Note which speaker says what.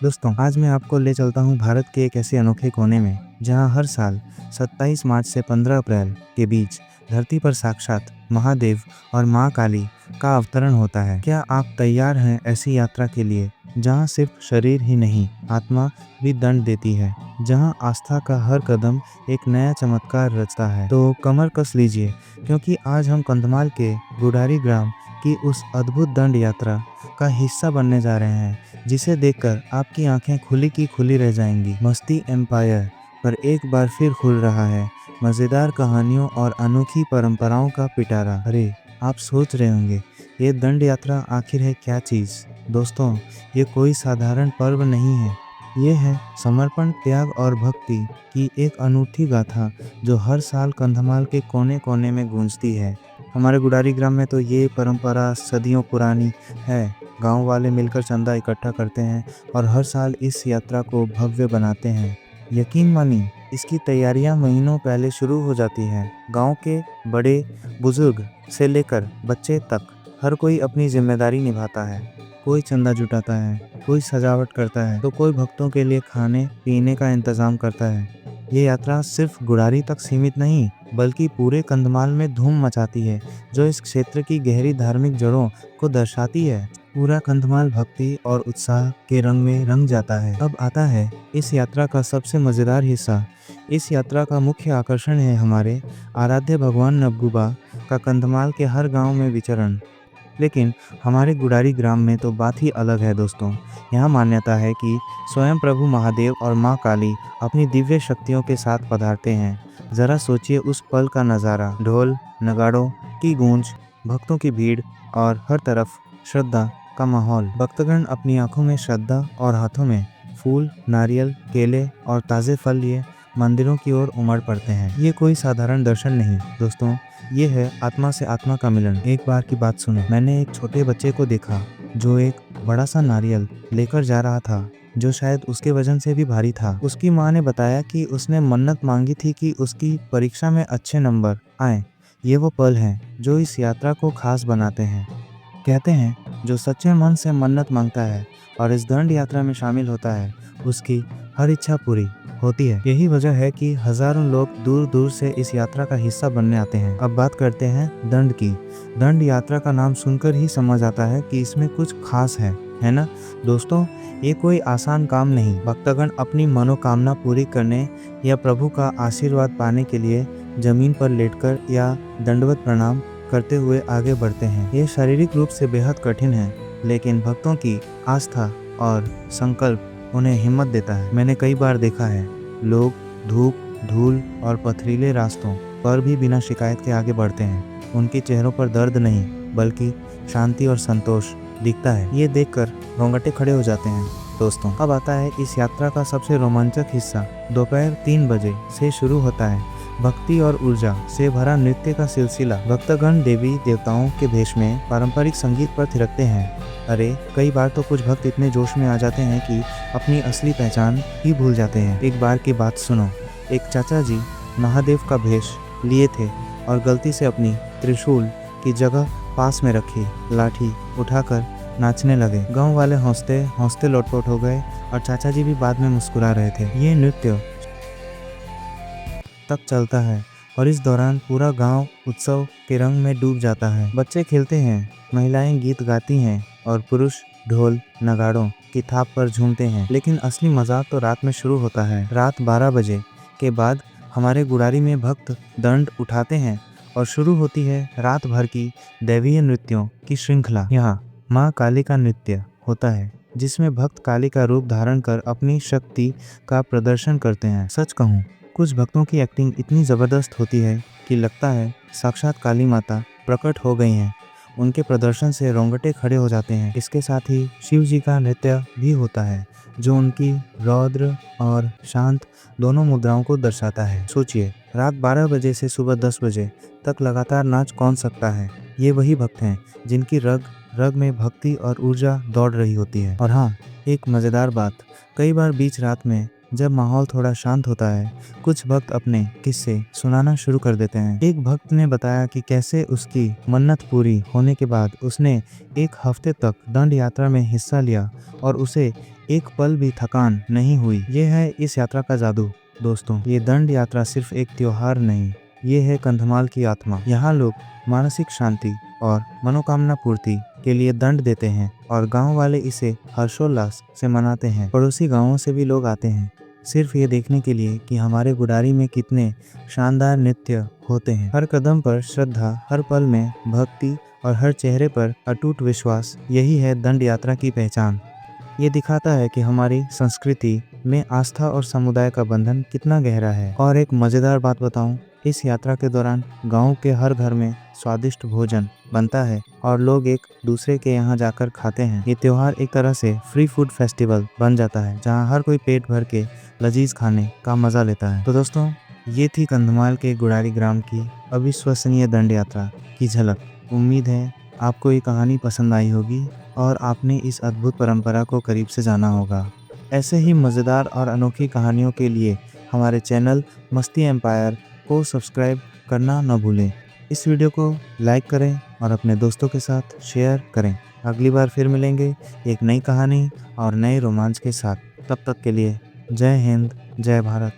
Speaker 1: दोस्तों, आज मैं आपको ले चलता हूँ भारत के एक ऐसे अनोखे कोने में जहाँ हर साल 27 मार्च से 15 अप्रैल के बीच धरती पर साक्षात महादेव और माँ काली का अवतरण होता है। क्या आप तैयार हैं ऐसी यात्रा के लिए जहाँ सिर्फ शरीर ही नहीं, आत्मा भी दंड देती है, जहाँ आस्था का हर कदम एक नया चमत्कार रचता है। तो कमर कस लीजिए, क्योंकि आज हम कंधमाल के गुढ़ारी ग्राम की उस अद्भुत दंड यात्रा का हिस्सा बनने जा रहे हैं, जिसे देखकर आपकी आंखें खुली की खुली रह जाएंगी। मस्ती एम्पायर पर एक बार फिर खुल रहा है मज़ेदार कहानियों और अनोखी परंपराओं का पिटारा। अरे, आप सोच रहे होंगे, ये दंड यात्रा आखिर है क्या चीज़? दोस्तों, ये कोई साधारण पर्व नहीं है। ये है समर्पण, त्याग और भक्ति की एक अनूठी गाथा जो हर साल कंधमाल के कोने कोने में गूंजती है। हमारे गुडारी ग्राम में तो ये परंपरा सदियों पुरानी है। गांव वाले मिलकर चंदा इकट्ठा करते हैं और हर साल इस यात्रा को भव्य बनाते हैं। यकीन मानिए, इसकी तैयारियां महीनों पहले शुरू हो जाती हैं। गांव के बड़े बुजुर्ग से लेकर बच्चे तक हर कोई अपनी जिम्मेदारी निभाता है। कोई चंदा जुटाता है, कोई सजावट करता है, तो कोई भक्तों के लिए खाने पीने का इंतजाम करता है। ये यात्रा सिर्फ गुड़ारी तक सीमित नहीं, बल्कि पूरे कंधमाल में धूम मचाती है, जो इस क्षेत्र की गहरी धार्मिक जड़ों को दर्शाती है। पूरा कंधमाल भक्ति और उत्साह के रंग में रंग जाता है। अब आता है इस यात्रा का सबसे मज़ेदार हिस्सा। इस यात्रा का मुख्य आकर्षण है हमारे आराध्य भगवान नवगुबा का कंधमाल के हर गांव में विचरण। लेकिन हमारे गुडारी ग्राम में तो बात ही अलग है दोस्तों। यहाँ मान्यता है कि स्वयं प्रभु महादेव और माँ काली अपनी दिव्य शक्तियों के साथ पधारते हैं। ज़रा सोचिए उस पल का नज़ारा, ढोल नगाड़ों की गूंज, भक्तों की भीड़ और हर तरफ श्रद्धा का माहौल। भक्तगण अपनी आंखों में श्रद्धा और हाथों में फूल, नारियल, केले और ताज़े फल लिए मंदिरों की ओर उमड़ पड़ते हैं। ये कोई साधारण दर्शन नहीं दोस्तों, ये है आत्मा से आत्मा का मिलन। एक बार की बात सुनो, मैंने एक छोटे बच्चे को देखा जो एक बड़ा सा नारियल लेकर जा रहा था, जो शायद उसके वजन से भी भारी था। उसकी माँ ने बताया कि उसने मन्नत मांगी थी कि उसकी परीक्षा में अच्छे नंबर आए। ये वो पल हैं जो इस यात्रा को खास बनाते हैं। कहते हैं, जो सच्चे मन से मन्नत मांगता है और इस दंड यात्रा में शामिल होता है, उसकी हर इच्छा पूरी होती है। यही वजह है कि हजारों लोग दूर दूर से इस यात्रा का हिस्सा बनने आते हैं। अब बात करते हैं दंड की। दंड यात्रा का नाम सुनकर ही समझ आता है कि इसमें कुछ खास है ना दोस्तों? ये कोई आसान काम नहीं। भक्तगण अपनी मनोकामना पूरी करने या प्रभु का आशीर्वाद पाने के लिए जमीन पर लेटकर या दंडवत प्रणाम करते हुए आगे बढ़ते हैं। ये शारीरिक रूप से बेहद कठिन है, लेकिन भक्तों की आस्था और संकल्प उन्हें हिम्मत देता है। मैंने कई बार देखा है, लोग धूप, धूल और पथरीले रास्तों पर भी बिना शिकायत के आगे बढ़ते हैं। उनके चेहरों पर दर्द नहीं, बल्कि शांति और संतोष दिखता है। ये देखकर रोंगटे खड़े हो जाते हैं दोस्तों। अब आता है इस यात्रा का सबसे रोमांचक हिस्सा। दोपहर 3 बजे से शुरू होता है भक्ति और ऊर्जा से भरा नृत्य का सिलसिला। भक्तगण देवी देवताओं के भेष में पारंपरिक संगीत पर थिरकते हैं। अरे, कई बार तो कुछ भक्त इतने जोश में आ जाते हैं कि अपनी असली पहचान ही भूल जाते हैं। एक बार की बात सुनो, एक चाचा जी महादेव का भेष लिए थे और गलती से अपनी त्रिशूल की जगह पास में रखी लाठी उठाकर नाचने लगे। गांव वाले हंसते हंसते लोटपोट हो गए और चाचा जी भी बाद में मुस्कुरा रहे थे। ये नृत्य तक चलता है और इस दौरान पूरा गांव उत्सव के रंग में डूब जाता है। बच्चे खेलते हैं, महिलाएं गीत गाती हैं और पुरुष ढोल नगाड़ों की थाप पर झूमते हैं। लेकिन असली मजा तो रात में शुरू होता है। रात 12 बजे के बाद हमारे गुड़ारी में भक्त दंड उठाते हैं और शुरू होती है रात भर की दैवीय नृत्यों की श्रृंखला। यहाँ माँ काली का नृत्य होता है, जिसमें भक्त काली का रूप धारण कर अपनी शक्ति का प्रदर्शन करते हैं। सच कहूँ, कुछ भक्तों की एक्टिंग इतनी ज़बरदस्त होती है कि लगता है साक्षात काली माता प्रकट हो गई हैं। उनके प्रदर्शन से रोंगटे खड़े हो जाते हैं। इसके साथ ही शिव जी का नृत्य भी होता है, जो उनकी रौद्र और शांत दोनों मुद्राओं को दर्शाता है। सोचिए, रात 12 बजे से सुबह 10 बजे तक लगातार नाच कौन सकता है? ये वही भक्त हैं जिनकी रग रग में भक्ति और ऊर्जा दौड़ रही होती है। और हाँ, एक मज़ेदार बात, कई बार बीच रात में जब माहौल थोड़ा शांत होता है, कुछ भक्त अपने किस्से सुनाना शुरू कर देते हैं। एक भक्त ने बताया कि कैसे उसकी मन्नत पूरी होने के बाद उसने एक हफ्ते तक दंड यात्रा में हिस्सा लिया और उसे एक पल भी थकान नहीं हुई। ये है इस यात्रा का जादू। दोस्तों, ये दंड यात्रा सिर्फ एक त्योहार नहीं, ये है कंधमाल की आत्मा। यहाँ लोग मानसिक शांति और मनोकामना पूर्ति के लिए दंड देते हैं और गांव वाले इसे हर्षोल्लास से मनाते हैं। पड़ोसी गांवों से भी लोग आते हैं सिर्फ ये देखने के लिए कि हमारे गुडारी में कितने शानदार नृत्य होते हैं। हर कदम पर श्रद्धा, हर पल में भक्ति और हर चेहरे पर अटूट विश्वास, यही है दंड यात्रा की पहचान। ये दिखाता है कि हमारी संस्कृति में आस्था और समुदाय का बंधन कितना गहरा है। और एक मज़ेदार बात बताऊं, इस यात्रा के दौरान गांव के हर घर में स्वादिष्ट भोजन बनता है और लोग एक दूसरे के यहाँ जाकर खाते हैं। ये त्योहार एक तरह से फ्री फूड फेस्टिवल बन जाता है, जहाँ हर कोई पेट भर के लजीज खाने का मज़ा लेता है। तो दोस्तों, ये थी कंधमाल के गुडारी ग्राम की अविश्वसनीय दंड यात्रा की झलक। उम्मीद है आपको ये कहानी पसंद आई होगी और आपने इस अद्भुत परंपरा को करीब से जाना होगा। ऐसे ही मज़ेदार और अनोखी कहानियों के लिए हमारे चैनल मस्ती एम्पायर को सब्सक्राइब करना न भूलें। इस वीडियो को लाइक करें और अपने दोस्तों के साथ शेयर करें। अगली बार फिर मिलेंगे एक नई कहानी और नए रोमांच के साथ। तब तक के लिए जय हिंद, जय भारत।